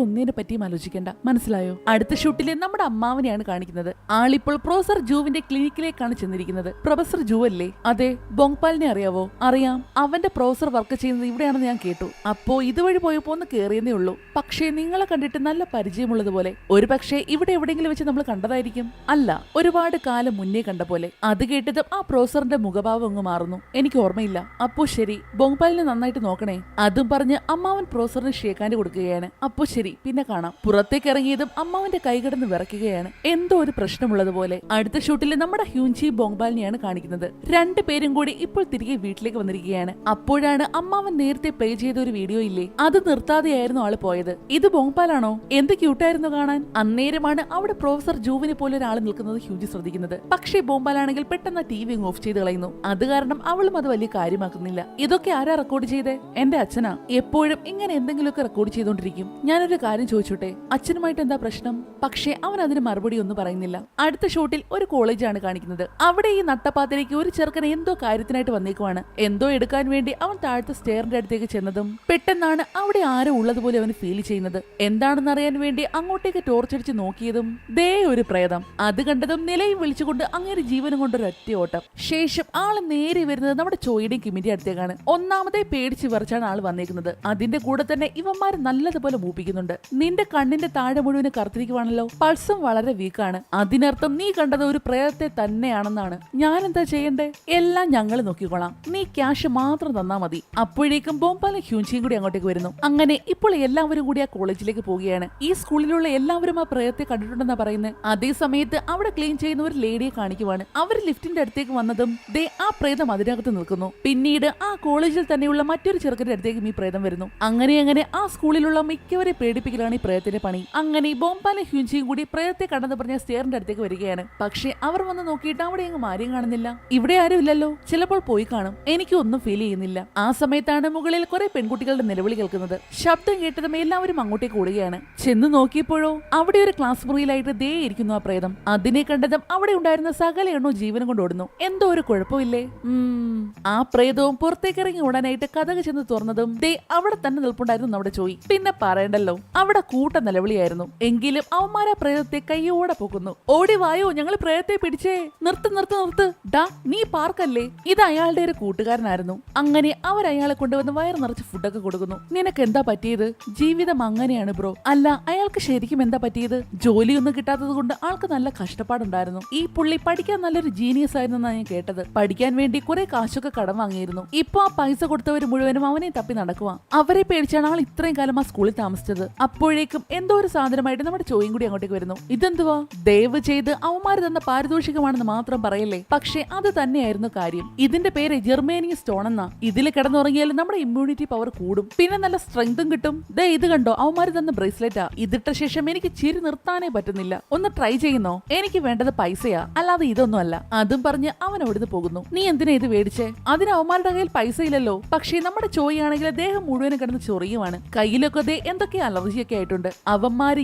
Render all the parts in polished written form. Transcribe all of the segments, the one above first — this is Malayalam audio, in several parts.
ഒന്നിനെ പറ്റിയും ആലോചിക്കേണ്ട, മനസ്സിലായോ? അടുത്ത ഷൂട്ടിലെ നമ്മുടെ അമ്മാവനെയാണ് കാണിക്കുന്നത്. ആളിപ്പോൾ പ്രൊഫസർ ജൂവിന്റെ ക്ലിനിക്കിലേക്കാണ് ചെന്നിരിക്കുന്നത്. പ്രൊഫസർ ജൂ അല്ലേ? അതെ. ബോങ്പാലിനെ അറിയാവോ? അറിയാം. അവന്റെ പ്രൊഫസർ വർക്ക് ചെയ്യുന്നത് ഇവിടെയാണെന്ന് ഞാൻ കേട്ടു. അപ്പോ ഇതുവഴി പോയപ്പോ ഒന്ന് കേറിയെന്നേ ഉള്ളൂ. പക്ഷേ നിങ്ങളെ കണ്ടിട്ട് നല്ല പരിചയമുള്ളതുപോലെ. ഒരു പക്ഷേ ഇവിടെ എവിടെയെങ്കിലും വെച്ച് നമ്മൾ കണ്ടതായിരിക്കും. അല്ല, ഒരുപാട് കാലം മുന്നേ കണ്ട പോലെ. അത് കേട്ടതും ആ പ്രൊഫസറിന്റെ മുഖഭാവം അങ്ങ് മാറുന്നു. എനിക്ക് ഓർമ്മയില്ല. അപ്പോ ശരി, ബോങ്പാലിനെ നന്നായിട്ട് നോക്കണേ. അതും പറഞ്ഞ് അമ്മാവൻ പ്രൊഫസറിന് ഷേക്കാൻഡ് കൊടുക്കുകയാണ്. അപ്പോ ശരി, പിന്നെ കാണാം. പുറത്തേക്ക് ഇറങ്ങിയതും അമ്മാവന്റെ കൈ കിടന്ന് വിറയ്ക്കുകയാണ്. എന്തോ ഒരു പ്രശ്നമുള്ളതുപോലെ. അടുത്ത ഷൂട്ടിൽ നമ്മുടെ ഹ്യൂൻചി ബോങ്പാലിനെയാണ് കാണിക്കുന്നത്. രണ്ടുപേരും കൂടി ഇപ്പോൾ തിരികെ വീട്ടിലേക്ക് വന്നിരിക്കുകയാണ്. അപ്പോഴാണ് അമ്മാവൻ നേരത്തെ പ്ലേ ചെയ്ത ഒരു വീഡിയോ ഇല്ലേ, അത് നിർത്താതെയായിരുന്നു ആള് പോയത്. ഇത് ബോങ്പാലാണോ? എന്ത് ക്യൂട്ടായിരുന്നു കാണാൻ. അന്നേരമാണ് അവിടെ പ്രൊഫസർ ജൂവിനെ പോലെ ഒരാൾ നിൽക്കുന്നത് ഹ്യൂജി ശ്രദ്ധിക്കുന്നത്. പക്ഷേ ബോങ്പാലാണെങ്കിൽ പെട്ടെന്ന് TV ഓഫ് ചെയ്ത് കളയുന്നു. അത് കാരണം അവളും അത് വലിയ കാര്യമാക്കുന്നില്ല. ഇതൊക്കെ ആരാ റെക്കോർഡ് ചെയ്തേ? എന്റെ അച്ഛനാ. എപ്പോഴും ഇങ്ങനെ എന്തെങ്കിലുമൊക്കെ റെക്കോർഡ് ചെയ്തോണ്ടിരിക്കും. ഞാനൊരു കാര്യം ചോദിച്ചോട്ടെ, അച്ഛനുമായിട്ട് എന്താ പ്രശ്നം? പക്ഷേ അവൻ അതിന് മറുപടി ഒന്നും പറയുന്നില്ല. അടുത്ത ഷോട്ടിൽ ഒരു കോളേജാണ് കാണിക്കുന്നത്. അവിടെ ഈ നട്ടപ്പാത്തിലേക്ക് ഒരു ചെറുക്കൻ എന്തോ കാര്യത്തിനായിട്ട് വന്നേക്കുവാണ്. എന്തോ എടുക്കാൻ വേണ്ടി അവൻ താഴത്തെ സ്റ്റെയറിന്റെ അടുത്തേക്ക് ചെന്നതും പെട്ടെന്നാണ് അവിടെ ആരോ ഉള്ളതുപോലെ അവന് ഫീൽ ചെയ്യുന്നത്. എന്താണെന്ന് അറിയാൻ വേണ്ടി അങ്ങോട്ടേക്ക് ടോർച്ചടിച്ച് നോക്കിയതും ദേ ഒരു പ്രേതം. അത് കണ്ടതും നിലയും വിളിച്ചുകൊണ്ട് അങ്ങനെ ജീവനും കൊണ്ടൊരു ഒറ്റ ഓട്ടം. ശേഷം ആള് നേരെ വരുന്നത് നമ്മുടെ ചോയുടെയും കിമിന്റെ അടുത്തേക്കാണ്. ഒന്നാമതേ പേടിച്ച് വിറച്ചാണ് ആള് വന്നേക്കുന്നത്. അതിന്റെ കൂടെ തന്നെ ഇവന്മാര് നല്ലതുപോലെ മൂപ്പിക്കുന്നുണ്ട്. നിന്റെ കണ്ണിന്റെ താഴെ മുഴുവന് കറുത്തിരിക്കുവാണല്ലോ, പൾസും വളരെ വീക്കാണ്. അതിനർത്ഥം നീ കണ്ടത് ഒരു പ്രേതത്തെ തന്നെയാണെന്നാണ്. ഞാൻ എന്താ ചെയ്യണ്ടേ? എല്ലാം ഞങ്ങൾ നോക്കിക്കോളാം, നീ ക്യാഷ് മാത്രം തന്നാ മതി. അപ്പോഴേക്കും ബോംപാലും ഹ്യൂൻചിയും കൂടി അങ്ങോട്ടേക്ക് വരുന്നു. അങ്ങനെ ഇപ്പോൾ എല്ലാവരും കൂടി ആ കോളേജിലേക്ക് പോവുകയാണ്. ഈ സ്കൂളിലുള്ള എല്ലാവരും ആ പ്രേതത്തെ കണ്ടിട്ടുണ്ടെന്നാ പറയുന്നത്. അതേ സമയത്ത് അവിടെ ക്ലീൻ ചെയ്യുന്ന ഒരു ലേഡിയെ കാണിക്കുവാണ്. അവർ ലിഫ്റ്റിന്റെ അടുത്തേക്ക് വന്നതും ദേ ആ പ്രേതം അതിനകത്ത് നിൽക്കുന്നു. പിന്നീട് ആ കോളേജിൽ തന്നെയുള്ള മറ്റൊരു ചെറുക്കന്റെ അടുത്തേക്കും ഈ പ്രേതം വരുന്നു. അങ്ങനെ ആ സ്കൂളിലുള്ള മിക്കവരെ പേടിപ്പിക്കലാണ് ഈ പ്രേതത്തിന്റെ പണി. അങ്ങനെ ബോംപാലും ഹ്യൂൻചിയും കൂടി പ്രേതത്തെ കണ്ടെന്ന് പറഞ്ഞ സ്റ്റെയറിന്റെ അടുത്തേക്ക് വരികയാണ്. പക്ഷെ അവർ വന്ന് നോക്കിയിട്ട് അവിടെ അങ്ങ് മാറിയും കാണുന്നില്ല. ഇവിടെ ആരും ഇല്ലല്ലോ. ചിലപ്പോൾ പോയി കാണും. എനിക്ക് ഒന്നും ഫീൽ ചെയ്യുന്നില്ല. ആ സമയത്താണ് മുകളിൽ കുറെ പെൺകുട്ടികളുടെ നിലവിളി കേൾക്കുന്നത്. ശബ്ദം കേട്ടതും എല്ലാവരും അങ്ങോട്ടേക്ക് ഓടുകയാണ്. ചെന്ന് നോക്കിയപ്പോഴോ അവിടെ ഒരു ക്ലാസ് മുറിയിലായിട്ട് ദേ ഇരിക്കുന്നു ആ പ്രേതം. അതിനെ കണ്ടതും അവിടെ ഉണ്ടായിരുന്ന സകല എണ്ണോ ജീവനും കൊണ്ട് ഓടുന്നു. എന്തോ ഒരു കുഴപ്പമില്ലേ? ആ പ്രേതവും പുറത്തേക്ക് ഇറങ്ങി ഓടാനായിട്ട് കഥക് ചെന്ന് തുറന്നതും ദേ അവിടെ തന്നെ നിൽപ്പുണ്ടായിരുന്നു നമ്മുടെ ചോയ്. പിന്നെ പറയണ്ടല്ലോ, അവിടെ കൂട്ട നിലവിളിയായിരുന്നു. എങ്കിലും അവന്മാരാ പ്രേതത്തെ കയ്യോടെ പോകുന്നു. ഓടി വായോ, ഞങ്ങൾ പ്രേതത്തെ പിടിച്ചേ. നിർത്ത് ഡാ, നീ പാർക്കല്ലേ. ഇത് അയാളുടെ ഒരു കൂട്ടുകാരനായിരുന്നു. അങ്ങനെ അയാളെ കൊണ്ടുവന്ന് വയറ് നിറച്ച് ഫുഡൊക്കെ കൊടുക്കുന്നു. നിനക്ക് എന്താ പറ്റിയത്? ജീവിതം അങ്ങനെയാണ് ബ്രോ. അല്ല, അയാൾക്ക് ശരിക്കും എന്താ പറ്റിയത്? ജോലിയൊന്നും കിട്ടാത്തത് കൊണ്ട് ആൾക്ക് നല്ല കഷ്ടപ്പാടുണ്ടായിരുന്നു. ഈ പുള്ളി പഠിക്കാൻ നല്ലൊരു ജീനിയസ് ആയിരുന്നെന്നാണ് ഞാൻ കേട്ടത്. പഠിക്കാൻ വേണ്ടി കുറെ കാശൊക്കെ കടം വാങ്ങിയിരുന്നു. ഇപ്പൊ ആ പൈസ കൊടുത്തവർ മുഴുവനും അവനെ തപ്പി നടക്കുവാ. അവരെ പേടിച്ചാണ് ആൾ ഇത്രയും കാലം ആ സ്കൂളിൽ താമസിച്ചത്. അപ്പോഴേക്കും എന്തോ ഒരു സാധനമായിട്ട് നമ്മുടെ ചോയും കൂടി അങ്ങോട്ടേക്ക് വരുന്നു. ഇതെന്തുവാ? ദയവ് ചെയ്ത് അവന്മാര് തന്ന പാരിതോഷികമാണെന്ന് മാത്രം പറയല്ലേ. പക്ഷെ അത് തന്നെയായിരുന്നു കാര്യം. ഇതിന്റെ പേര് ജെർമേനിയ സ്റ്റോൺ എന്നാ. ഇതിൽ കിടന്നുറങ്ങിയാലും നമ്മുടെ ഇമ്മ്യൂണിറ്റി പവർ കൂടും, പിന്നെ നല്ല സ്ട്രെങ്തും കിട്ടും. ദേ ഇത് കണ്ടോ, അവന്മാര് തന്ന ബ്രേസ്ലെറ്റാ. ഇതിട്ട ശേഷം എനിക്ക് ചിരി നിർത്താനേ പറ്റുന്നില്ല. ഒന്ന് ട്രൈ ചെയ്യുന്നോ? എനിക്ക് വേണ്ടത് പൈസയാ, അല്ലാതെ ഇതൊന്നും അല്ല. അതും പറഞ്ഞ് അവൻ അവിടുന്ന് പോകുന്നു. നീ എന്തിനാ ഇത് മേടിച്ചേ? അതിന് അവന്മാരുടെ കയ്യിൽ പൈസ ഇല്ലല്ലോ. പക്ഷേ നമ്മുടെ ചോയാണെങ്കിൽ ദേഹം മുഴുവനും കിടന്ന് ചൊറിയുവാണ്. കയ്യിലൊക്കെ ദേ എന്തൊക്കെ അലർജിയൊക്കെ ആയിട്ടുണ്ട്.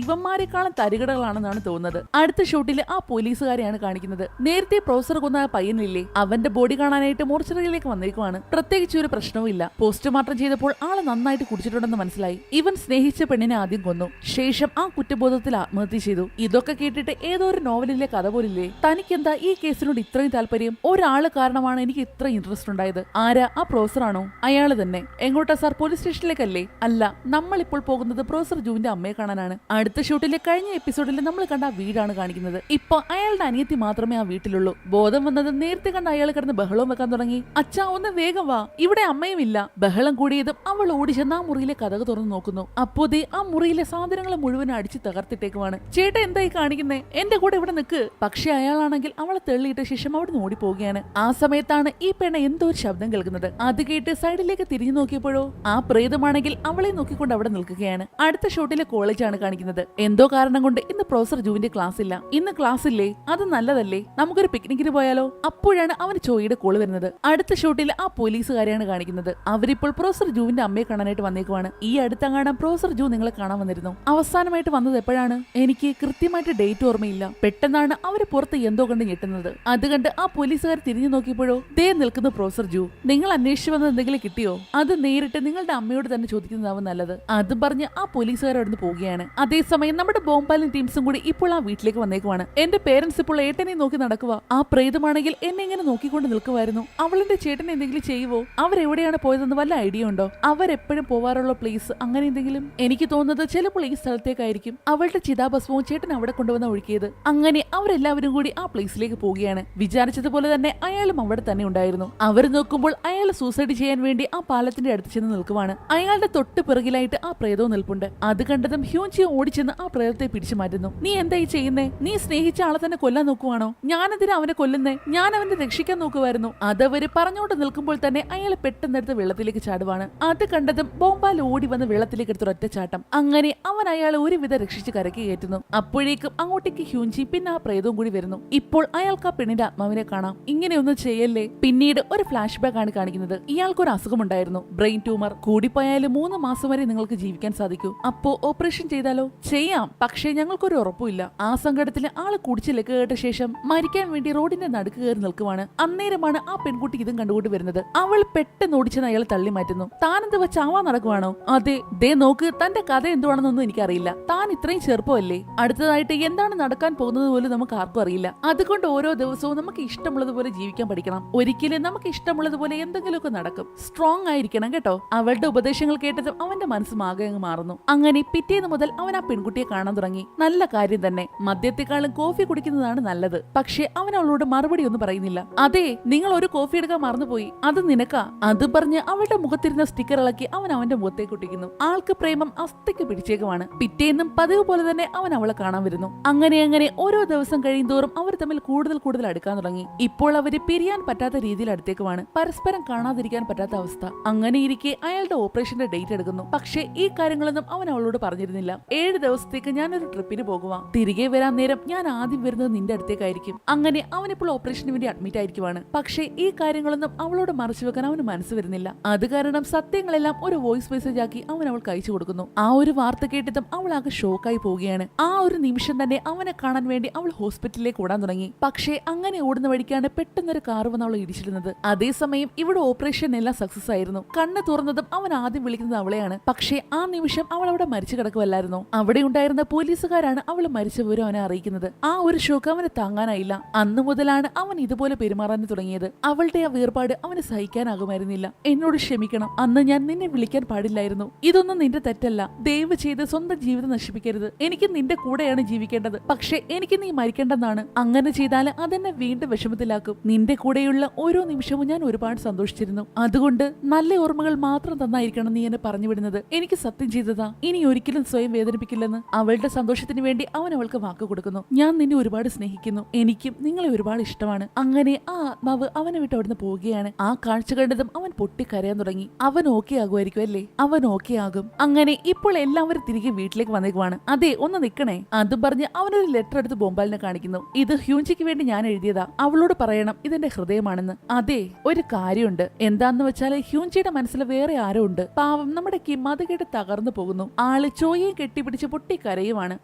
ഇവന്മാരെക്കാളും തരികടകളാണെന്നാണ് തോന്നുന്നത്. അടുത്ത ഷൂട്ടിൽ ആ പോലീസുകാരെയാണ് കാണിക്കുന്നത്. നേരത്തെ പ്രൊഫസർ കൊന്ന ആ പയ്യനില്ലേ, അവന്റെ ബോഡി കാണാനായിട്ട് മോർച്ചറിയിലേക്ക് വന്നിരിക്കുവാണ്. പ്രത്യേകിച്ച് ഒരു പ്രശ്നവും ഇല്ല. പോസ്റ്റ്മോർട്ടം ചെയ്തപ്പോൾ ആള് നന്നായിട്ട് കുടിച്ചിട്ടുണ്ടെന്ന് മനസ്സിലായി. ഇവൻ സ്നേഹിച്ച പെണ്ണിനെ ആദ്യം കൊന്നു, ശേഷം ആ കുറ്റബോധത്തിൽ ആത്മഹത്യ ചെയ്തു. ഇതൊക്കെ കേട്ടിട്ട് ഏതോ ഒരു നോവലിലെ കഥ പോലില്ലേ. തനിക്കെന്താ ഈ കേസിനോട് ഇത്രയും താല്പര്യം? ഒരാള് കാരണമാണ് എനിക്ക് ഇത്ര ഇൻട്രസ്റ്റ് ഉണ്ടായത്. ആരാ? ആ പ്രൊഫസറാണോ? അയാള് തന്നെ. എങ്ങോട്ടാ സാർ? പോലീസ് സ്റ്റേഷനിലേക്കല്ലേ? അല്ല, നമ്മളിപ്പോൾ പോകുന്നത് പ്രൊഫസർ ജൂവിന്റെ അമ്മയെ കാണാനാണ്. അടുത്ത ഷൂട്ടിലെ കഴിഞ്ഞ എപ്പിസോഡിൽ നമ്മൾ കണ്ട ആ വീടാണ് കാണിക്കുന്നത്. ഇപ്പൊ അയാളുടെ അനിയത്തി മാത്രമേ ആ വീട്ടിലുള്ളൂ. ബോധം വന്നത് നേരത്തെ കണ്ട അയാൾ കിടന്ന് ബഹളവും വെക്കാൻ തുടങ്ങി. അച്ഛാ, ഒന്ന് വേഗം വാ, ഇവിടെ അമ്മയും ഇല്ല. ബഹളം കൂടിയതും അവൾ ഓടിച്ചെന്ന് ആ മുറിയിലെ കഥക് തുറന്നു നോക്കുന്നു. അപ്പോ ദേ ആ മുറിയിലെ സാധനങ്ങൾ മുഴുവൻ അടിച്ച് തകർത്തിട്ടേക്കുവാണ്. ചേട്ടാ, എന്തായി കാണിക്കുന്നേ? എന്റെ കൂടെ ഇവിടെ നിൽക്ക്. പക്ഷെ അയാളാണെങ്കിൽ അവളെ തെള്ളിയിട്ട ശേഷം അവിടെ നിന്ന് ഓടിപ്പോവുകയാണ്. ആ സമയത്താണ് ഈ പെണ്ണ എന്തോ ഒരു ശബ്ദം കേൾക്കുന്നത്. അത് കേട്ട് സൈഡിലേക്ക് തിരിഞ്ഞു നോക്കിയപ്പോഴോ ആ പ്രേതമാണെങ്കിൽ അവളെ നോക്കിക്കൊണ്ട് അവിടെ നിൽക്കുകയാണ്. അടുത്ത ഷോട്ടിലെ കോളേജാണ് കാണിക്കുന്നത്. എന്തോ കാരണം കൊണ്ട് ഇന്ന് പ്രൊഫസർ ജൂവിന്റെ ക്ലാസ് ഇല്ല. ഇന്ന് ക്ലാസ് ഇല്ലേ? അത് നല്ലതല്ലേ, നമുക്കൊരു പിക്നിക്കിന് പോയാലോ? അപ്പോഴാണ് അവന് ചോയുടെ കോള് വരുന്നത്. അടുത്ത ഷോട്ടിൽ ആ പോലീസുകാരെയാണ് കാണിക്കുന്നത്. അവരിപ്പോൾ പ്രൊഫസർ ജൂവിന്റെ അമ്മയെ കാണാനായിട്ട് വന്നേക്കുവാണ്. ഈ അടുത്തങ്ങാണ് പ്രൊഫസർ ജൂ നിങ്ങളെ കാണാൻ വന്നിരുന്നു. അവസാനമായിട്ട് വന്നത് എപ്പോഴാണ്? എനിക്ക് കൃത്യമായിട്ട് ഡേറ്റ് ഓർമ്മയില്ല. പെട്ടെന്നാണ് അവര് പുറത്ത് എന്തോ കണ്ട് ഞെട്ടുന്നത്. അത് കണ്ട് ആ പോലീസുകാർ തിരിഞ്ഞു നോക്കിയപ്പോഴോ ദേ നിൽക്കുന്ന പ്രൊഫസർ ജൂ. നിങ്ങൾ അന്വേഷിച്ചു വന്നത് എന്തെങ്കിലും കിട്ടിയോ? അത് നേരിട്ട് നിങ്ങളുടെ അമ്മയോട് തന്നെ ചോദിക്കുന്നതാവും നല്ലത്. അതും പറഞ്ഞ് ആ പോലീസ് പോലീസുകാർ അവിടുന്ന് പോവുകയാണ്. അതേസമയം നമ്മുടെ ബോംബാലും ടീംസും കൂടി ഇപ്പോൾ ആ വീട്ടിലേക്ക് വന്നേക്കുവാണ്. എന്റെ പേരൻസ് ഇപ്പോൾ ഏട്ടനെ നോക്കി നടക്കുക. ആ പ്രേതമാണെങ്കിൽ എന്നെ ഇങ്ങനെ നോക്കിക്കൊണ്ട് നിൽക്കുമായിരുന്നു. അവളെന്റെ ചേട്ടനെ എന്തെങ്കിലും ചെയ്യുവോ? അവരെവിടെയാണ് പോയതെന്ന് വല്ല ഐഡിയ ഉണ്ടോ? അവരെപ്പോഴും പോവാറുള്ള പ്ലേസ് അങ്ങനെ എന്തെങ്കിലും? എനിക്ക് തോന്നുന്നത് ചിലപ്പോൾ ഈ സ്ഥലത്തേക്കായിരിക്കും. അവളുടെ ചിതാഭസ്മവും ചേട്ടൻ അവിടെ കൊണ്ടുവന്ന് ഒഴുക്കിയത്. അങ്ങനെ അവരെല്ലാവരും കൂടി ആ പ്ലേസിലേക്ക് പോവുകയാണ്. വിചാരിച്ചതുപോലെ തന്നെ അയാളും അവിടെ തന്നെ ഉണ്ടായിരുന്നു. അവർ നോക്കുമ്പോൾ അയാൾ സൂസൈഡ് ചെയ്യാൻ വേണ്ടി ആ പാലത്തിന്റെ അടുത്ത് ചെന്ന് നിൽക്കുവാണ്. അയാളുടെ തൊട്ട് പിറകിലായിട്ട് ആ പ്രേതവും നിൽപ്പുണ്ട്. അത് കണ്ടതും ഹ്യൂൻചി ഓടിച്ചെന്ന് ആ പ്രേതത്തെ പിടിച്ചു മാറ്റുന്നു. നീ എന്തായി ചെയ്യുന്നേ? നീ സ്നേഹിച്ച ആളെ തന്നെ കൊല്ലാൻ നോക്കുവാണോ? ഞാനെന്തിനാ അവനെ കൊല്ലുന്നേ? ഞാൻ അവനെ രക്ഷിക്കാൻ നോക്കുമായിരുന്നു. അതവര് പറഞ്ഞോണ്ട് നിൽക്കുമ്പോൾ തന്നെ അയാൾ പെട്ടെന്നെടുത്ത് വെള്ളത്തിലേക്ക് ചാടുവാണ്. അത് കണ്ടതും ബോംബാൽ ഓടി വന്ന് വെള്ളത്തിലേക്ക് എടുത്തൊരു ഒറ്റച്ചാട്ടം. അങ്ങനെ അവൻ അയാളെ ഒരുവിധം രക്ഷിച്ച് കരയ്ക്ക് കയറ്റുന്നു. അപ്പോഴേക്കും അങ്ങോട്ടേക്ക് ഹ്യൂൻചി പിന്നെ ആ പ്രേതവും കൂടി വരുന്നു. ഇപ്പോൾ അയാൾക്ക് ആ പെണ്ണിന്റെ ആത്മാവിനെ കാണാം. ഇങ്ങനെയൊന്നും ചെയ്യല്ലേ. പിന്നീട് ഒരു ഫ്ലാഷ് ബാക്ക് ആണ് കാണിക്കുന്നത്. ഇയാൾക്ക് ഒരു അസുഖമുണ്ടായിരുന്നു, ബ്രെയിൻ ട്യൂമർ. കൂടിപ്പോയാലും 3 മാസം വരെ നിങ്ങൾക്ക് ജീവിക്കാൻ സാധിക്കൂ. അപ്പോ ഓപ്പറേഷൻ ചെയ്താലോ? ചെയ്യാം, പക്ഷേ ഞങ്ങൾക്കൊരു ഉറപ്പുമില്ല. ആ സങ്കടത്തിൽ ആള് കുടിച്ച് ലക്ക് കേട്ട ശേഷം മരിക്കാൻ വേണ്ടി റോഡിന്റെ നടുക്ക് കയറി നിൽക്കുവാണ്. അന്നേരമാണ് ആ പെൺകുട്ടി ഇതും കണ്ടുകൊണ്ട് വരുന്നത്. അവൾ പെട്ടെന്ന് ഓടിച്ചെന്ന് അയാൾ തള്ളി മാറ്റുന്നു. താൻ എന്ത് ചാവാൻ നടക്കുവാണോ? അതെ, ദേ നോക്ക്, തന്റെ കഥ എന്തുവാണെന്നൊന്നും എനിക്കറിയില്ല. താൻ ഇത്രയും ചെറുപ്പമല്ലേ. അടുത്തതായിട്ട് എന്താണ് നടക്കാൻ പോകുന്നത് പോലും നമുക്ക് ആർക്കും അറിയില്ല. അതുകൊണ്ട് ഓരോ ദിവസവും നമുക്ക് ഇഷ്ടമുള്ളതുപോലെ ജീവിക്കാൻ പഠിക്കണം. ഒരിക്കലും നമുക്ക് ഇഷ്ടമുള്ളതുപോലെ എന്തെങ്കിലുമൊക്കെ നടക്കും. സ്ട്രോങ് ആയിരിക്കണം കേട്ടോ. അവളുടെ ഉപദേശങ്ങൾ കേട്ടതും അവന്റെ മനസ്സ് ആകെ അങ്ങ് മാറുന്നു. അങ്ങനെ പിറ്റേന്ന് മുതൽ അവൻ ആ പെൺകുട്ടിയെ കാണാൻ തുടങ്ങി. നല്ല കാര്യം തന്നെ, മദ്യത്തെക്കാളും കോഫി കുടിക്കുന്നതാണ് നല്ലത്. പക്ഷെ അവൻ അവളോട് മറുപടി ഒന്നും പറയുന്നില്ല. അതെ, നിങ്ങൾ ഒരു കോഫി എടുക്കാൻ മറന്നുപോയി, അത് നിനക്കാ. അത് പറഞ്ഞ് അവളുടെ മുഖത്തിരുന്ന സ്റ്റിക്കർ ഇളക്കി അവൻ അവന്റെ മുഖത്തേക്ക് ഒട്ടിക്കുന്നു. ആൾക്ക് പ്രേമം അസ്ഥയ്ക്ക് പിടിച്ചേക്കുമാണ്. പിറ്റേന്നും പതിവ് പോലെ തന്നെ അവൻ അവളെ കാണാൻ വരുന്നു. അങ്ങനെ ഓരോ ദിവസം കഴിയുന്തോറും അവർ തമ്മിൽ കൂടുതൽ അടുക്കാൻ തുടങ്ങി. ഇപ്പോൾ അവര് പിരിയാൻ പറ്റാത്ത രീതിയിൽ അടുത്തേക്കുമാണ്. പരസ്പരം കാണാതിരിക്കാൻ പറ്റാത്ത അവസ്ഥ. അങ്ങനെ ഇരിക്കെ അയാളുടെ ഓപ്പറേഷന്റെ ഡേറ്റ് എടുക്കുന്നു. പക്ഷേ ഈ കാര്യങ്ങളൊന്നും അവൻ അവളോട് പറഞ്ഞിരുന്നില്ല. 7 ദിവസത്തേക്ക് ഞാനൊരു ട്രിപ്പിന് പോകുക. തിരികെ വരാൻ നേരം ഞാൻ ആദ്യം വരുന്നത് നിന്റെ അടുത്തേക്കായിരിക്കും. അങ്ങനെ അവനിപ്പോൾ ഓപ്പറേഷന് വേണ്ടി അഡ്മിറ്റ് ആയിരിക്കുവാണ്. പക്ഷേ ഈ കാര്യങ്ങളൊന്നും അവളോട് മറച്ചു വെക്കാൻ അവന് മനസ്സ് വരുന്നില്ല. അത് കാരണം സത്യങ്ങളെല്ലാം ഒരു വോയിസ് മെസ്സേജ് ആക്കി അവൻ അവൾക്ക് അയച്ചു കൊടുക്കുന്നു. ആ ഒരു വാർത്ത കേട്ടതും അവൾ ആകെ ഷോക്കായി പോവുകയാണ്. ആ ഒരു നിമിഷം തന്നെ അവനെ കാണാൻ വേണ്ടി അവൾ ഹോസ്പിറ്റലിലേക്ക് ഓടാൻ തുടങ്ങി. പക്ഷേ അങ്ങനെ ഓടുന്ന വഴിക്കാണ് പെട്ടെന്നൊരു കാർ വന്ന് അവളെ ഇടിച്ചിരുന്നത്. അതേസമയം ഇവിടെ ഓപ്പറേഷൻ എല്ലാം സക്സസ് ആയിരുന്നു. കണ്ണ് തുറന്നതും അവൻ ആദ്യം വിളിക്കുന്നത് അവളെയാണ്. പക്ഷേ ആ നിമിഷം അവൾ അവിടെ മരിച്ചു കിടക്കുമല്ലായിരുന്നു. അവിടെ ഉണ്ടായിരുന്ന പോലീസുകാരാണ് അവൾ മരിച്ച വിവരം അവനെ അറിയിക്കുന്നത്. ആ ഒരു ഷോക്ക് അവന് താങ്ങാനായില്ല. അന്നു മുതലാണ് അവൻ ഇതുപോലെ പെരുമാറാൻ തുടങ്ങിയത്. അവളുടെ ആ വേർപാട് അവന് സഹിക്കാനാകുമായിരുന്നില്ല. എന്നോട് ക്ഷമിക്കണം, അന്ന് ഞാൻ നിന്നെ വിളിക്കാൻ പാടില്ലായിരുന്നു. ഇതൊന്നും നിന്റെ തെറ്റല്ല. ദയവ് ചെയ്ത് സ്വന്തം ജീവിതം നശിപ്പിക്കരുത്. എനിക്ക് നിന്റെ കൂടെയാണ് ജീവിക്കേണ്ടത്. പക്ഷേ എനിക്ക് നീ മരിക്കേണ്ടെന്നാണ്. അങ്ങനെ ചെയ്താൽ അതെന്നെ വീണ്ടും വിഷമത്തിലാക്കും. നിന്റെ കൂടെയുള്ള ഓരോ നിമിഷവും ഞാൻ ഒരുപാട് സന്തോഷിച്ചിരുന്നു. അതുകൊണ്ട് നല്ല ഓർമ്മകൾ മാത്രം തന്നായിരിക്കണം നീ എന്നെ പറഞ്ഞു വിടുന്നത്. എനിക്ക് സത്യം ചെയ്തതാ, ഇനി ഒരിക്കലും സ്വയം വേദനിപ്പിക്കില്ലെന്ന്. അവളുടെ സന്തോഷത്തിന് വേണ്ടി അവൻ അവൾക്ക് വാക്ക് കൊടുക്കുന്നു. ഞാൻ നിന്നെ ഒരുപാട് സ്നേഹിക്കുന്നു, എനിക്കും നിങ്ങളെ ഒരുപാട് ഇഷ്ടമാണ്. അങ്ങനെ ആ ആത്മാവ് അവനെ വിട്ട് അവിടുന്ന് പോവുകയാണ്. ആ കാഴ്ച കണ്ടതും അവൻ പൊട്ടിക്കരയാൻ തുടങ്ങി. അവൻ ഓക്കെ ആകുമായിരിക്കും അല്ലേ? അവൻ ഓക്കെ ആകും. അങ്ങനെ ഇപ്പോൾ എല്ലാവരും തിരികെ വീട്ടിലേക്ക് വന്നേക്കുവാണ്. അതെ, ഒന്ന് നിക്കണേ. അതും പറഞ്ഞ് അവനൊരു ലെറ്റർ എടുത്ത് ബോംബാലിനെ കാണിക്കുന്നു. ഇത് ഹ്യൂൻചിക്ക് വേണ്ടി ഞാൻ എഴുതിയതാ. അവളോട് പറയണം ഇതെന്റെ ഹൃദയമാണെന്ന്. അതെ, ഒരു കാര്യമുണ്ട്. എന്താന്ന് വെച്ചാൽ ഹ്യൂൻചിയുടെ മനസ്സിൽ വേറെ ആരോ ഉണ്ട്. പാവം നമ്മുടെ കിം അത് കേട്ട് തകർന്നു പോകുന്നു. ആള് ചോയയും കെട്ടിപ്പിടിച്ച് പൊട്ടിക്കരയുമാണ്.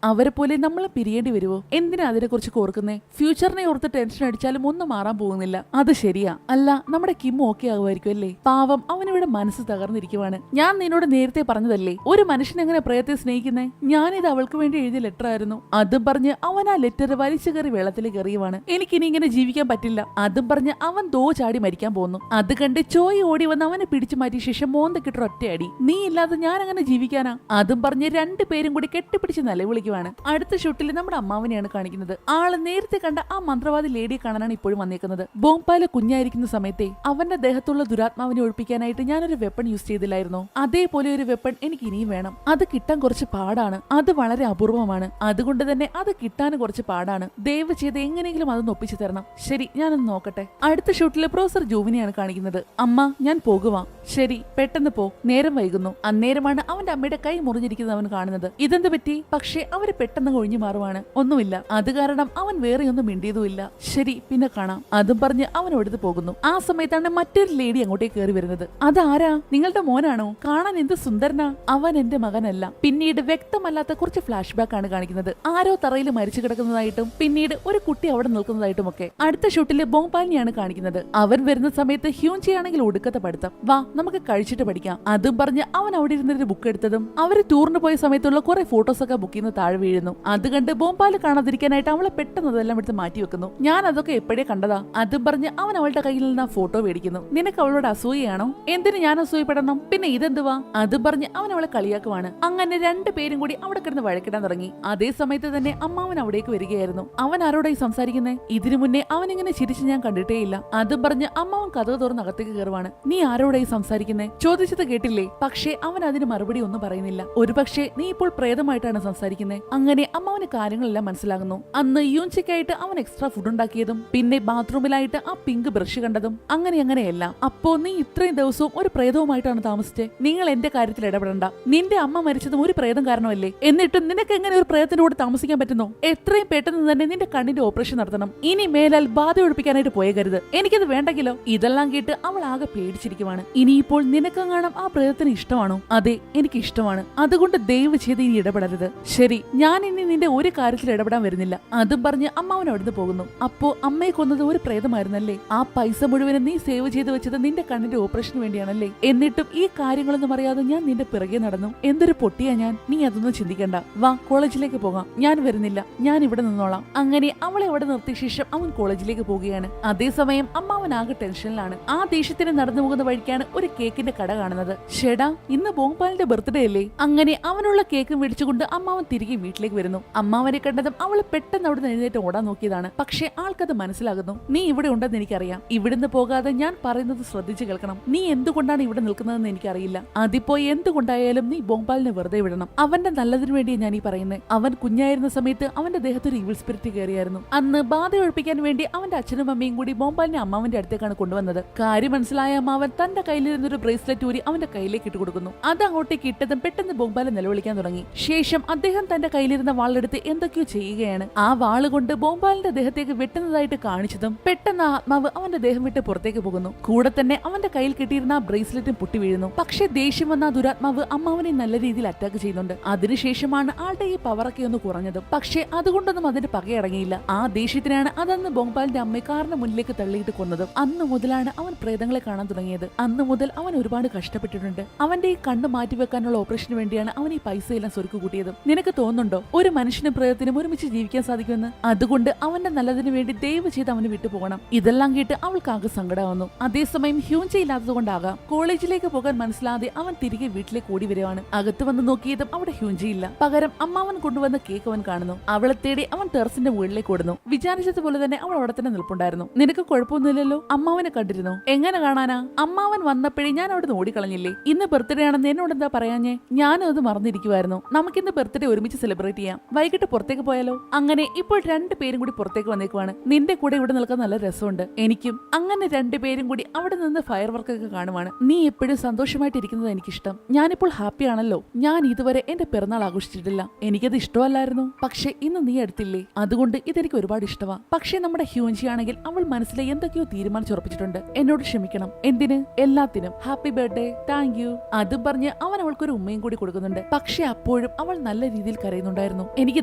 അവരെ പോലെ നമ്മൾ പിരിയേണ്ടി വരുവോ? എന്തിനാ അതിനെ കുറിച്ച് ഓർക്കുന്നേ? ഫ്യൂച്ചറിനെ ഓർത്ത് ടെൻഷൻ അടിച്ചാലും ഒന്നും മാറാൻ പോകുന്നില്ല. അത് ശരിയാ. അല്ല, നമ്മുടെ കിം ഓക്കെ ആകുമായിരിക്കും അല്ലേ? പാവം അവനിവിടെ മനസ്സ് തകർന്നിരിക്കുവാണ്. ഞാൻ നിന്നോട് നേരത്തെ പറഞ്ഞതല്ലേ, ഒരു മനുഷ്യൻ എങ്ങനെ പ്രയത്തെ സ്നേഹിക്കുന്നേ? ഞാനിത് അവൾക്ക് വേണ്ടി എഴുതിയ ലെറ്റർ ആയിരുന്നു. അതും പറഞ്ഞ് അവൻ ആ ലെറ്റർ വലിച്ചു കയറി വെള്ളത്തിലേക്ക് എറിയുവാണ്. എനിക്കിനി ഇങ്ങനെ ജീവിക്കാൻ പറ്റില്ല. അതും പറഞ്ഞ് അവൻ ചാടി മരിക്കാൻ പോകുന്നു. അത് കണ്ട് ചോയ് ഓടി വന്ന് അവനെ പിടിച്ചു മാറ്റിയ ശേഷം മോന്തക്കിട്ട് ഒറ്റയടി. നീ ഇല്ലാതെ ഞാൻ അങ്ങനെ ജീവിക്കാനാ? അതും പറഞ്ഞ് 2 പേരും കൂടി കെട്ടിപ്പിടിച്ച് നിലവിളിക്കുവാണ്. അടുത്ത ഷൂട്ടിൽ നമ്മുടെ അമ്മാവനെയാണ് കാണിക്കുന്നത്. ആള് നേരത്തെ കണ്ട ആ മന്ത്രവാദി ലേഡിയെ കാണാനാണ് ഇപ്പോഴും വന്നേക്കുന്നത്. ബോംബാല് കുഞ്ഞായിരിക്കുന്ന സമയത്തെ അവന്റെ ദേഹത്തുള്ള ദുരാത്മാവിനെ ഒഴിപ്പിക്കാനായിട്ട് ഞാനൊരു വെപ്പൺ യൂസ് ചെയ്തില്ലായിരുന്നു. അതേപോലെ ഒരു വെപ്പൺ എനിക്ക് ഇനിയും വേണം. അത് കിട്ടാൻ കുറച്ച് പാടാണ്. അത് വളരെ അപൂർവമാണ്. അതുകൊണ്ട് തന്നെ അത് കിട്ടാനും കുറച്ച് പാടാണ്. ദയവ് ചെയ്ത് എങ്ങനെയെങ്കിലും അതൊന്ന് ഒപ്പിച്ചു തരണം. ശരി, ഞാനൊന്ന് നോക്കട്ടെ. അടുത്ത ഷൂട്ടില് പ്രൊഫസർ ജൂവിനെയാണ് കാണിക്കുന്നത്. അമ്മ, ഞാൻ പോകുവാ. ശരി, പെട്ടെന്ന് പോ, നേരം വൈകുന്നു. അന്നേരമാണ് അവന്റെ അമ്മയുടെ കൈ മുറിഞ്ഞിരിക്കുന്നത് അവൻ കാണുന്നത്. ഇതെന്ത് പറ്റി? പക്ഷെ അവര് പെട്ടെന്ന് ഒഴിഞ്ഞു മാറുവാണ്. ഒന്നുമില്ല. അത് കാരണം അവൻ വേറെ ഒന്നും മിണ്ടിയതുമില്ല. ശരി, പിന്നെ കാണാം. അതും പറഞ്ഞ് അവൻ എടുത്തു പോകുന്നു. ആ സമയത്താണ് മറ്റൊരു ലേഡി അങ്ങോട്ടേക്ക് കയറി വരുന്നത്. അതാരാ? നിങ്ങളുടെ മോനാണോ? കാണാൻ എന്ത് സുന്ദരനാ. അവൻ എന്റെ മകനല്ല. പിന്നീട് വ്യക്തമല്ലാത്ത കുറച്ച് ഫ്ലാഷ് ബാക്ക് ആണ് കാണിക്കുന്നത്. ആരോ തറയിൽ മരിച്ചു കിടക്കുന്നതായിട്ടും പിന്നീട് ഒരു കുട്ടി അവിടെ നിൽക്കുന്നതായിട്ടും ഒക്കെ. അടുത്ത ഷൂട്ടില് ബോംബാലിനെയാണ് കാണിക്കുന്നത്. അവൻ വരുന്ന സമയത്ത് ഹ്യൂൻചി ആണെങ്കിൽ ഒടുക്കത്തെ പഠിത്തം. വാ, നമുക്ക് കഴിച്ചിട്ട് പഠിക്കാം. അതും പറഞ്ഞ് അവൻ അവിടെ ഇരുന്നൊരു ബുക്ക് എടുത്തതും അവർ അവര് ടൂറിന് പോയ സമയത്തുള്ള കുറെ ഫോട്ടോസ് ഒക്കെ ബുക്കിൽ നിന്ന് താഴെ വീഴുന്നു. അത് കണ്ട് ബോംബാല് കാണാതിരിക്കാനായിട്ട് അവളെ പെട്ടെന്ന് അതെല്ലാം എടുത്ത് മാറ്റി വെക്കുന്നു. ഞാൻ അതൊക്കെ എപ്പോഴേ കണ്ടതാ. അതും പറഞ്ഞ് അവൻ അവളുടെ കയ്യിൽ നിന്ന് ആ ഫോട്ടോ മേടിക്കുന്നു. നിനക്ക് അവളോട് അസൂയയാണോ? എന്തിന് ഞാൻ അസൂയപ്പെടണം? പിന്നെ ഇതെന്തുവാ? അതും പറഞ്ഞ് അവൻ അവളെ കളിയാക്കുവാണ്. അങ്ങനെ രണ്ടുപേരും കൂടി അവിടെ കിടന്ന് വഴക്കിടാൻ തുടങ്ങി. അതേ സമയത്ത് തന്നെ അമ്മാവൻ അവിടേക്ക് വരികയായിരുന്നു. അവൻ ആരോടായി സംസാരിക്കുന്നേ? ഇതിനു മുന്നേ അവൻ ഇങ്ങനെ ചിരിച്ച് ഞാൻ കണ്ടിട്ടേ ഇല്ല. അതും പറഞ്ഞ് അമ്മാവൻ കഥ തുറന്ന് അകത്തേക്ക് കയറുവാണ്. നീ ആരോടായി സംസാരിക്കുന്നേ? ചോദിച്ചത് കേട്ടില്ലേ? പക്ഷേ അവൻ അതിന് മറുപടി ഒന്നും പറയുന്നില്ല. ഒരുപക്ഷെ നീ ഇപ്പോൾ പ്രേതമായിട്ടാണ് സംസാരിക്കുന്നത്. അങ്ങനെ അമ്മാവന് കാര്യങ്ങളെല്ലാം മനസ്സിലാകുന്നു. അന്ന് യൂൻചിക്കായിട്ട് അവൻ എക്സ്ട്രാ ഫുഡ് ഉണ്ടാക്കിയതും പിന്നെ ബാത്റൂമിലായിട്ട് ആ പിങ്ക് ബ്രഷ് കണ്ടതും അങ്ങനെയെല്ലാം. അപ്പോ നീ ഇത്രയും ദിവസവും ഒരു പ്രേതവുമായിട്ടാണ് താമസിച്ചേ. നിങ്ങൾ എന്റെ കാര്യത്തിൽ ഇടപെടണ്ട. നിന്റെ അമ്മ മരിച്ചതും ഒരു പ്രേതം കാരണമല്ലേ? എന്നിട്ടും നിനക്ക് എങ്ങനെ ഒരു പ്രേതത്തിന്റെ കൂടെ താമസിക്കാൻ പറ്റുന്നോ? എത്രയും പെട്ടെന്ന് തന്നെ നിന്റെ കണ്ണിന്റെ ഓപ്പറേഷൻ നടത്തണം. ഇനി മേലാൽ ബാധ ഒഴിപ്പിക്കാനായിട്ട് പോയകരുത്. എനിക്കത് വേണ്ടെങ്കിലോ? ഇതെല്ലാം കേട്ട് അവൾ ആകെ പേടിച്ചിരിക്കുവാണ്. ഇനിയിപ്പോൾ നിനക്കെങ്ങാണം ആ പ്രേതത്തിന് ഇഷ്ടമാണോ? അതെ, എനിക്ക് ഇഷ്ടമാണ്. അതുകൊണ്ട് ദയവ് ചെയ്ത് ഇനി ഇടപെടരുത്. ശരി, ഞാൻ ഇനി നിന്റെ ഒരു കാര്യത്തിൽ ഇടപെടാൻ വരുന്നില്ല. അതും പറഞ്ഞ് അമ്മാവൻ അവിടുന്ന് പോകുന്നു. അപ്പോ അമ്മയെ കൊന്നത് ഒരു പ്രേതമായിരുന്നല്ലേ? ആ പൈസ മുഴുവനും നീ സേവ് ചെയ്ത് വെച്ചത് നിന്റെ കണ്ണിന്റെ ഓപ്പറേഷന് വേണ്ടിയാണല്ലേ? എന്നിട്ടും ഈ കാര്യങ്ങളൊന്നും അറിയാതെ ഞാൻ നിന്റെ പിറകെ നടന്നു. എന്തൊരു പൊട്ടിയാ ഞാൻ. നീ അതൊന്നും ചിന്തിക്കണ്ട. വാ, കോളേജിലേക്ക് പോകാം. ഞാൻ വരുന്നില്ല, ഞാൻ ഇവിടെ നിന്നോളാം. അങ്ങനെ അവളെ അവിടെ നിർത്തിയ ശേഷം അവൻ കോളേജിലേക്ക് പോവുകയാണ്. അതേസമയം അമ്മാവൻ ആകെ ടെൻഷനിലാണ്. ആ ദേഷ്യത്തിന് നടന്നു പോകുന്ന വഴിക്കാണ് ഒരു കേക്കിന്റെ കട കാണുന്നത്. ഷെടാ, ഇന്ന് ബോംപാലിന്റെ ബർത്ത്ഡേ അല്ലേ? അങ്ങനെ അവനുള്ള കേക്ക് മേടിച്ചുകൊണ്ട് അമ്മാവൻ തിരികെ വീട്ടിലേക്ക് വരുന്നു. അമ്മാവനെ കണ്ടതും അവള് പെട്ടെന്ന് അവിടെ എഴുന്നേറ്റ് ഓടാൻ നോക്കിയതാണ്. പക്ഷെ ആൾക്കത് മനസ്സിലാകുന്നു. നീ ഇവിടെ ഉണ്ടെന്ന് എനിക്കറിയാം. ഇവിടുന്ന് പോകാതെ ഞാൻ പറയുന്നത് ശ്രദ്ധിച്ചു കേൾക്കണം. നീ എന്തുകൊണ്ടാണ് ഇവിടെ നിൽക്കുന്നതെന്ന് എനിക്കറിയില്ല. അതിപ്പോ എന്തുകൊണ്ടായാലും നീ ബോംപാലിനെ വെറുതെ വിടണം. അവന്റെ നല്ലതിനു വേണ്ടിയാണ് ഞാൻ ഈ പറയുന്നത്. അവൻ കുഞ്ഞായിരുന്ന സമയത്ത് അവന്റെ ദേഹത്ത് ഒരു ഈവിൾ സ്പിരിറ്റ് കയറിയായിരുന്നു. അന്ന് ബാധ ഒഴിപ്പിക്കാൻ വേണ്ടി അവന്റെ അച്ഛനും അമ്മയും കൂടി ബോംപാലിനെ അമ്മാവന്റെ അടുത്തേക്കാണ് കൊണ്ടുവന്നത്. കാര്യം മനസ്സിലായ അമ്മാവൻ തന്റെ കയ്യിലിരുന്നൊരു ബ്രേസ്ലെറ്റ് ഊരി അവന്റെ കയ്യിലേക്ക് ഇട്ട് കൊടുക്കുന്നു. അത് അങ്ങോട്ടേക്ക് ഇട്ടതും പെട്ടെന്ന് ബോംബാലെ നിലവിളിക്കാൻ തുടങ്ങി. ശേഷം അദ്ദേഹം തന്റെ കയ്യിലിരുന്ന വാളെടുത്ത് എന്തൊക്കെയോ ചെയ്യുകയാണ്. ആ വാള് കൊണ്ട് ബോംബാലിന്റെ ദേഹത്തേക്ക് വെട്ടുന്നതായിട്ട് കാണിച്ചതും പെട്ടെന്ന് ആത്മാവ് അവന്റെ ദേഹം വിട്ട് പുറത്തേക്ക് പോകുന്നു. കൂടെ തന്നെ അവന്റെ കയ്യിൽ കിട്ടിയിരുന്ന ആ ബ്രേസ്ലെറ്റും പൊട്ടി വീഴുന്നു. പക്ഷെ ദേഷ്യം വന്ന ദുരാത്മാവ് അമ്മാവനെ നല്ല രീതിയിൽ അറ്റാക്ക് ചെയ്യുന്നുണ്ട്. അതിനുശേഷമാണ് ആളുടെ ഈ പവറൊക്കെ ഒന്ന് കുറഞ്ഞത്. പക്ഷെ അതുകൊണ്ടൊന്നും അതിന്റെ പകയടങ്ങിയില്ല. ആ ദേഷ്യത്തിനാണ് അതന്ന് ബോംബാലിന്റെ അമ്മയെ കാറിന് മുന്നിലേക്ക് തള്ളിയിട്ട് കൊന്നതും. അന്ന് മുതലാണ് അവൻ പ്രേതങ്ങളെ കാണാൻ തുടങ്ങിയത്. അന്ന് മുതൽ അവൻ ഒരുപാട് കഷ്ടപ്പെട്ടിട്ടുണ്ട്. അവന്റെ ഈ കണ്ണ് മാറ്റിവെക്കാനുള്ള ഓപ്പറേഷന് വേണ്ടിയാണ് അവൻ ഈ പൈസ എല്ലാം സ്വരുക്കു കൂട്ടിയത്. നിനക്ക് തോന്നുന്നുണ്ടോ ഒരു മനുഷ്യനും പ്രേതത്തിനും ഒരുമിച്ച് ജീവിക്കാൻ സാധിക്കുമെന്ന്? അതുകൊണ്ട് അവന്റെ നല്ലതിനു വേണ്ടി ദയവ് ചെയ്ത് അവന് വിട്ടുപോകണം. ഇതെല്ലാം കേട്ട് അവൾക്ക് ആകെ സങ്കടമാവുന്നു. അതേസമയം ഹ്യൂൻചെ ഇല്ലാത്തതുകൊണ്ടാകാം കോളേജിലേക്ക് പോകാൻ മനസ്സിലാതെ അവൻ തിരികെ വീട്ടിലേക്ക് ഓടി വരുവാണ്. അകത്ത് വന്ന് നോക്കിയതും അവിടെ ഹ്യൂൻചെ ഇല്ല. പകരം അമ്മാവൻ കൊണ്ടുവന്ന കേക്ക് അവൻ കാണുന്നു. അവളെ തേടി അവൻ ടെറസിന്റെ മുകളിലേക്ക് ഓടുന്നു. വിചാരിച്ചതുപോലെ തന്നെ അവൾ അവിടെ തന്നെ നിൽപ്പുണ്ടായിരുന്നു. നിനക്ക് കുഴപ്പമൊന്നുമില്ലല്ലോ? അമ്മാവനെ കണ്ടിരുന്നോ? എങ്ങനെ കാണാനാ? അമ്മാവൻ വന്നപ്പോഴേ ഞാൻ അവിടെ നിന്ന് ഓടിക്കളഞ്ഞില്ലേ? ഇന്ന് ബർത്ത്ഡേ ആണെന്ന് എന്നോട് എന്താ പറയാഞ്ഞേ? ഞാനും അത് മറന്നിരിക്കുവായിരുന്നു. നമുക്കിന്ന് ബർത്ത്ഡേ ഒരുമിച്ച് സെലിബ്രേറ്റ് ചെയ്യാം. വൈകിട്ട് പുറത്തേക്ക് പോയാലോ? അങ്ങനെ ഇപ്പോൾ രണ്ടുപേരും കൂടി പുറത്തേക്ക് വന്നേക്കുവാണ്. നിന്റെ കൂടെ ഇവിടെ നിൽക്കാൻ നല്ല രസമുണ്ട്. എനിക്കും. അങ്ങനെ രണ്ടുപേരും കൂടി അവിടെ നിന്ന് ഫയർ വർക്ക് ഒക്കെ കാണുവാണ്. നീ എപ്പോഴും സന്തോഷമായിട്ടിരിക്കുന്നത് എനിക്കിഷ്ടം. ഞാനിപ്പോൾ ഹാപ്പി ആണല്ലോ. ഞാൻ ഇതുവരെ എന്റെ പിറന്നാൾ ആഘോഷിച്ചിട്ടില്ല. എനിക്കത് ഇഷ്ടമല്ലായിരുന്നു. പക്ഷെ ഇന്ന് നീ എടുത്തില്ലേ, അതുകൊണ്ട് ഇതെനിക്ക് ഒരുപാട് ഇഷ്ടമാണ്. പക്ഷെ നമ്മുടെ ഹ്യൂൻചി ആണെങ്കിൽ അവൾ മനസ്സിലെ എന്തൊക്കെയോ തീരുമാനിച്ചുറപ്പിച്ചിട്ടുണ്ട്. എന്നോട് ക്ഷമിക്കണം. എന്തിന്? എല്ലാത്തിനും. Happy birthday, thank you. അതും പറഞ്ഞ് അവൻ അവൾക്കൊരു ഉമ്മയും കൂടി കൊടുക്കുന്നുണ്ട്. പക്ഷെ അപ്പോഴും അവൾ നല്ല രീതിയിൽ കരയുന്നുണ്ടായിരുന്നു. എനിക്ക്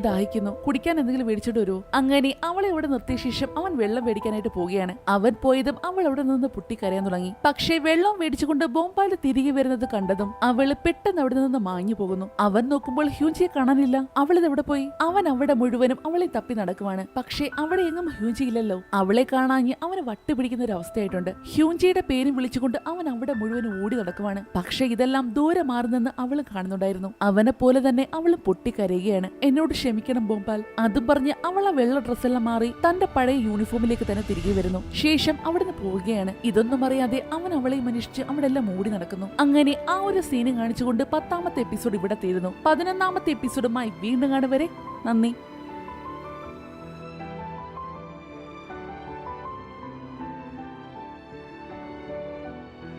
ദാഹിക്കുന്നു, കുടിക്കാൻ എന്തെങ്കിലും മേടിച്ചിട്ട് വരുമോ? അങ്ങനെ അവളെ അവിടെ നിർത്തിയ ശേഷം അവൻ വെള്ളം മേടിക്കാനായിട്ട് പോവുകയാണ്. അവൻ പോയതും അവൾ അവിടെ നിന്ന് പൊട്ടിക്കരയാൻ തുടങ്ങി. പക്ഷേ വെള്ളം മേടിച്ചുകൊണ്ട് ബോംബാല് തിരികെ വരുന്നത് കണ്ടതും അവള് പെട്ടെന്ന് അവിടെ നിന്ന് മാഞ്ഞു പോകുന്നു. അവൻ നോക്കുമ്പോൾ ഹ്യൂൻചിയെ കാണാനില്ല. അവളിത് എവിടെ പോയി? അവൻ അവിടെ മുഴുവനും അവളെ തപ്പി നടക്കുവാണ്. പക്ഷെ അവിടെ എങ്ങും ഹ്യൂൻചി ഇല്ലല്ലോ. അവളെ കാണാഞ്ഞ് അവന് വട്ടുപിടിക്കുന്ന ഒരു അവസ്ഥയായിട്ടുണ്ട്. ഹ്യൂൻചിയുടെ പേര് വിളിച്ചുകൊണ്ട് അവൻ അവിടെ മുഴുവനും ഓടി നടക്കുവാണ്. പക്ഷെ ഇതെല്ലാം ദൂരെ മാറി നിന്ന് അവള് കാണുന്നുണ്ടായിരുന്നു. അവനെ പോലെ തന്നെ അവള് പൊട്ടിക്കരയുകയാണ്. എന്നോട് ക്ഷമിക്കണം ബോംബാൽ. അതും പറഞ്ഞ് അവൾ ആ വെള്ള ഡ്രസ്സെല്ലാം മാറി തന്റെ പഴയ യൂണിഫോമിലേക്ക് തന്നെ തിരികെ വരുന്നു. ശേഷം അവിടുന്ന് പോവുകയാണ്. ഇതൊന്നും അറിയാതെ അവൻ അവളെ മനുഷ്ഠിച്ച് അവിടെ എല്ലാം ഓടി നടക്കുന്നു. അങ്ങനെ ആ ഒരു സീന് കാണിച്ചുകൊണ്ട് 10ാമത്തെ എപ്പിസോഡ് ഇവിടെ തീരുന്നു. 11ാമത്തെ എപ്പിസോഡുമായി വീണ്ടും കാണുവരെ നന്ദി.